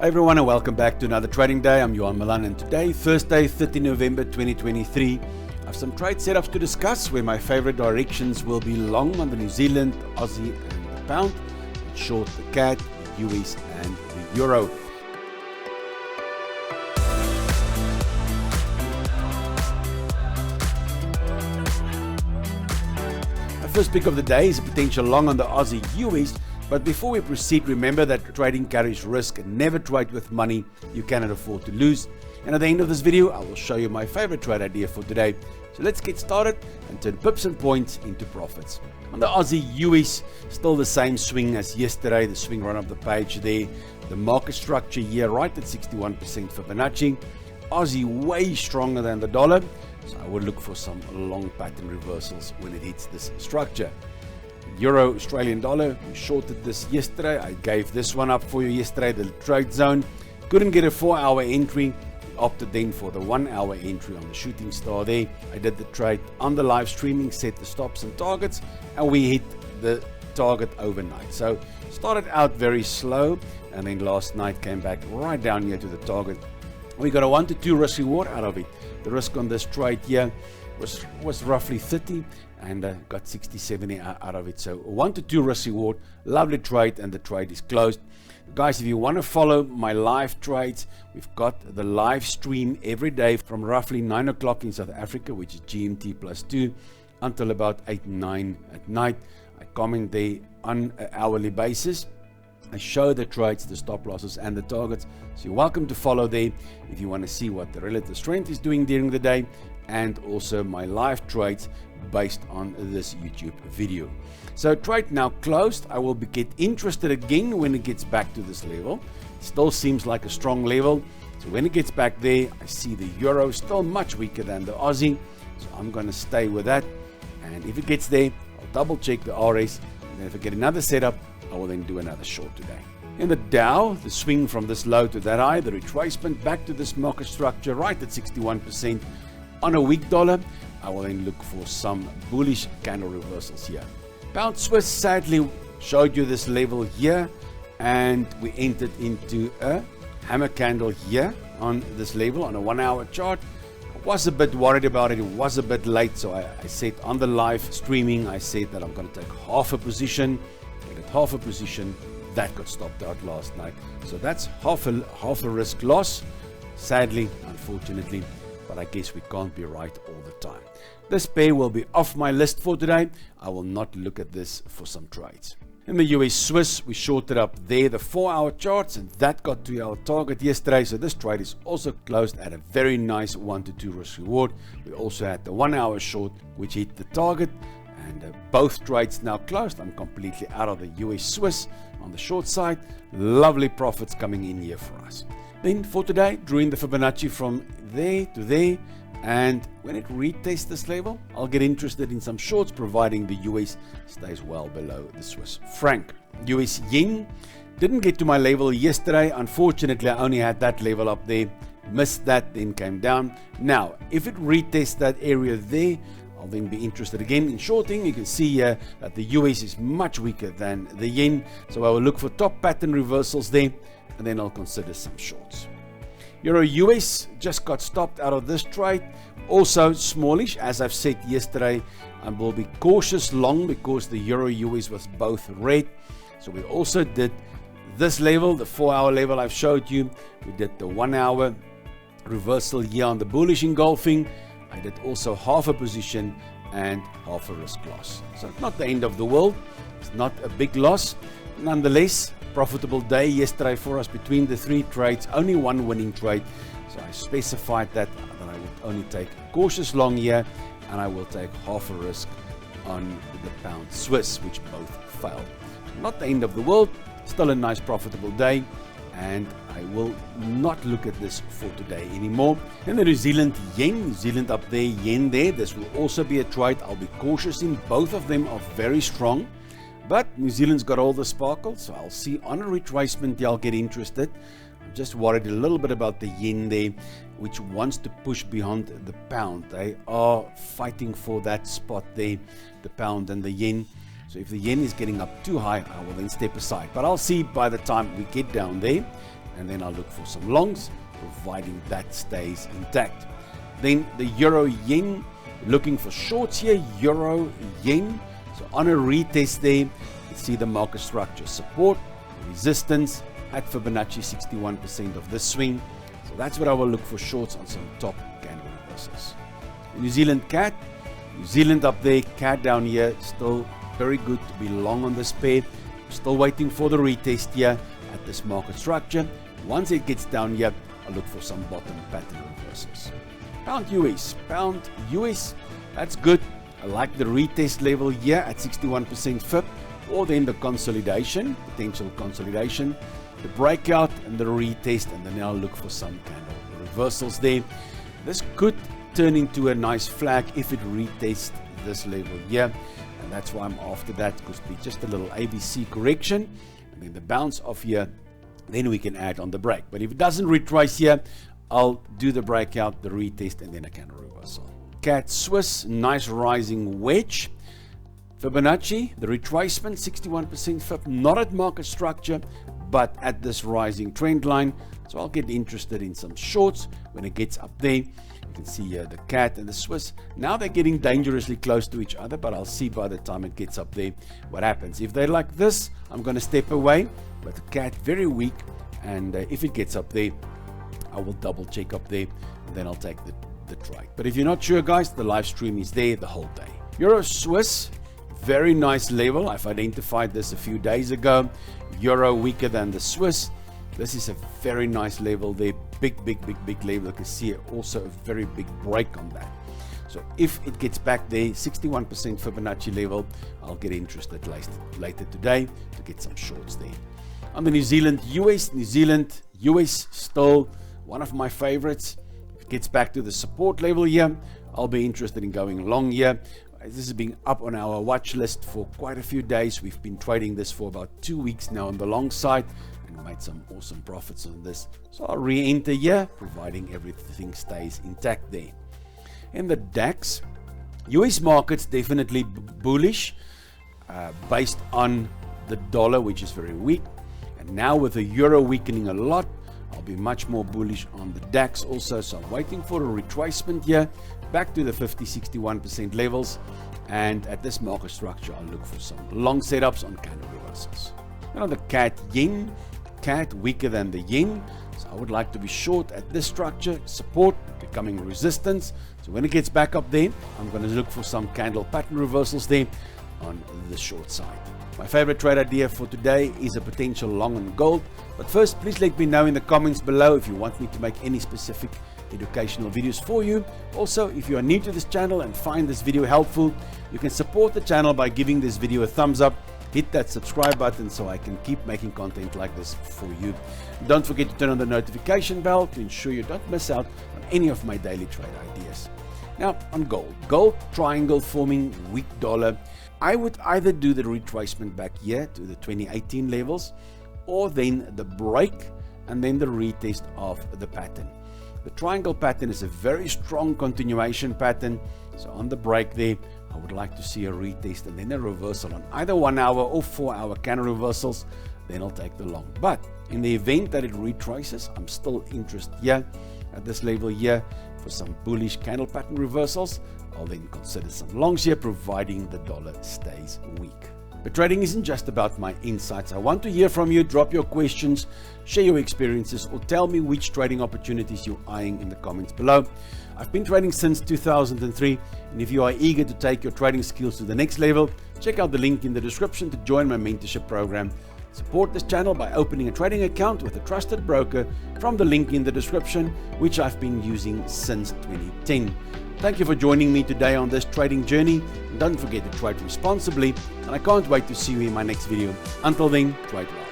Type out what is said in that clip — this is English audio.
Hi everyone and welcome back to another trading day. I'm Johan Milan and today, Thursday, 30 November 2023, I have some trade setups to discuss where my favorite directions will be long on the New Zealand, Aussie and the pound, and short the CAD, the US and the Euro. My first pick of the day is a potential long on the Aussie US. But before we proceed, remember that trading carries risk and never trade with money you cannot afford to lose. And at the end of this video, I will show you my favorite trade idea for today. So let's get started and turn pips and points into profits. On the Aussie US, still the same swing as yesterday, the swing run up the page there. The market structure here right at 61% Fibonacci. Aussie way stronger than the dollar, so I would look for some long pattern reversals when it hits this structure. Euro Australian dollar, we shorted this yesterday. I gave this one up for you yesterday, the trade zone. Couldn't get a 4-hour entry. We opted then for the 1-hour entry on the shooting star there. I did the trade on the live streaming, set the stops and targets, and we hit the target overnight. So started out very slow, and then last night came back right down here to the target. We got a 1 to 2 risk reward out of it. The risk on this trade here was roughly 30 and got 60-70 out of it. So 1 to 2 risk reward, lovely trade, and the trade is closed. Guys, if you want to follow my live trades, we've got the live stream every day from roughly 9 o'clock in South Africa, which is GMT +2, until about 8, 9 at night. I comment there on an hourly basis. I show the trades, the stop losses and the targets. So you're welcome to follow there if you want to see what the relative strength is doing during the day, and also my live trades based on this YouTube video. So trade now closed. I will get interested again when it gets back to this level. It still seems like a strong level. So when it gets back there, I see the euro still much weaker than the Aussie. So I'm going to stay with that. And if it gets there, I'll double check the RS. And then if I get another setup, I will then do another short today. In the Dow, the swing from this low to that high, the retracement back to this market structure right at 61%. On a weak dollar, I will then look for some bullish candle reversals here. Pound Swiss sadly showed you this level here, and we entered into a hammer candle here on this level on a 1-hour chart. I was a bit worried about it. It was a bit late, so I said on the live streaming, I said that I'm going to take half a position. I get half a position. That got stopped out last night. So that's half a risk loss, sadly, unfortunately. But I guess we can't be right all the time. This pair will be off my list for today. I will not look at this for some trades. In the US Swiss, we shorted up there the 4-hour charts, and that got to our target yesterday. So this trade is also closed at a very nice 1 to 2 risk reward. We also had the 1-hour short, which hit the target, and both trades now closed. I'm completely out of the US Swiss on the short side. Lovely profits coming in here for us. Then for today, drew in the Fibonacci from there to there, and when it retests this level, I'll get interested in some shorts, providing the US stays well below the Swiss franc. US yen didn't get to my level yesterday. Unfortunately, I only had that level up there, missed that, then came down. Now, if it retests that area there, I'll then be interested again in shorting. You can see here that the US is much weaker than the yen, so I will look for top pattern reversals there, and then I'll consider some shorts. Euro US just got stopped out of this trade, also smallish. As I've said yesterday, I will be cautious long because the Euro US was both red. So we also did this level, the 4-hour level I've showed you. We did the 1-hour reversal here on the bullish engulfing. I did also half a position and half a risk loss. So it's not the end of the world. It's not a big loss. Nonetheless, profitable day yesterday for us between the 3 trades, only one winning trade. So I specified that I would only take a cautious long here, and I will take half a risk on the pound Swiss, which both failed. Not the end of the world, still a nice profitable day, and I will not look at this for today anymore. And the New Zealand yen, New Zealand up there, yen there, this will also be a trade. I'll be cautious in. Both of them are very strong. But New Zealand's got all the sparkle, so I'll see on a retracement here, I'll get interested. I'm just worried a little bit about the yen there, which wants to push beyond the pound. They are fighting for that spot there, the pound and the yen. So if the yen is getting up too high, I will then step aside. But I'll see by the time we get down there. and then I'll look for some longs, providing that stays intact. Then the euro yen, looking for shorts here, euro yen. So on a retest there, you see the market structure, support, resistance at Fibonacci 61% of this swing. So that's what I will look for shorts on some top candle reversals. New Zealand CAD, New Zealand up there, CAD down here, still very good to be long on this pair. Still waiting for the retest here at this market structure. Once it gets down here, I'll look for some bottom pattern reversals. Pound US, that's good. I like the retest level here at 61% FIB, or then the consolidation, potential consolidation, the breakout and the retest, and then I'll look for some candle reversals there. This could turn into a nice flag if it retests this level here, and that's why I'm after that. Could be just a little ABC correction, and then the bounce off here, then we can add on the break. But if it doesn't retrace here, I'll do the breakout, the retest, and then a candle reversal. CAD Swiss, nice rising wedge. Fibonacci, the retracement, 61% FIB, not at market structure, but at this rising trend line. So I'll get interested in some shorts when it gets up there. You can see here the CAD and the Swiss. Now they're getting dangerously close to each other, but I'll see by the time it gets up there what happens. If they're like this, I'm going to step away, but the CAD very weak, and if it gets up there, I will double check up there, and then I'll take the trade. But if you're not sure, guys, the live stream is there the whole day. Euro Swiss, very nice level. I've identified this a few days ago. Euro weaker than the Swiss. This is a very nice level there. Big level. You can see also a very big break on that. So if it gets back there, 61% Fibonacci level, I'll get interested later today to get some shorts there. On the New Zealand US still one of my favorites. If it gets back to the support level here, I'll be interested in going long here. This has been up on our watch list for quite a few days. We've been trading this for about 2 weeks now on the long side, and made some awesome profits on this. So I'll re-enter here, providing everything stays intact there. In the DAX, US markets definitely bullish based on the dollar, which is very weak. And now with the euro weakening a lot, I'll be much more bullish on the DAX also. So I'm waiting for a retracement here back to the 50-61% levels, and at this market structure I'll look for some long setups on candle reversals. Now the CAD yen, CAD weaker than the yen, so I would like to be short at this structure, support becoming resistance. So when it gets back up there, I'm going to look for some candle pattern reversals there on the short side. My favorite trade idea for today is a potential long on gold. But first, please let me know in the comments below if you want me to make any specific educational videos for you. Also, if you are new to this channel and find this video helpful, you can support the channel by giving this video a thumbs up. Hit that subscribe button so I can keep making content like this for you. Don't forget to turn on the notification bell to ensure you don't miss out on any of my daily trade ideas. Now on gold triangle forming, weak dollar. I would either do the retracement back here to the 2018 levels, or then the break and then the retest of the pattern. The triangle pattern is a very strong continuation pattern. So on the break there, I would like to see a retest and then a reversal on either 1 hour or 4 hour candle reversals. Then I'll take the long. But in the event that it retraces, I'm still interested here at this level here for some bullish candle pattern reversals. I'll then consider some longs here, providing the dollar stays weak. But trading isn't just about my insights. I want to hear from you. Drop your questions, share your experiences, or tell me which trading opportunities you're eyeing in the comments below. I've been trading since 2003, and if you are eager to take your trading skills to the next level, check out the link in the description to join my mentorship program. Support this channel by opening a trading account with a trusted broker from the link in the description, which I've been using since 2010. Thank you for joining me today on this trading journey. And don't forget to trade responsibly, and I can't wait to see you in my next video. Until then, trade well.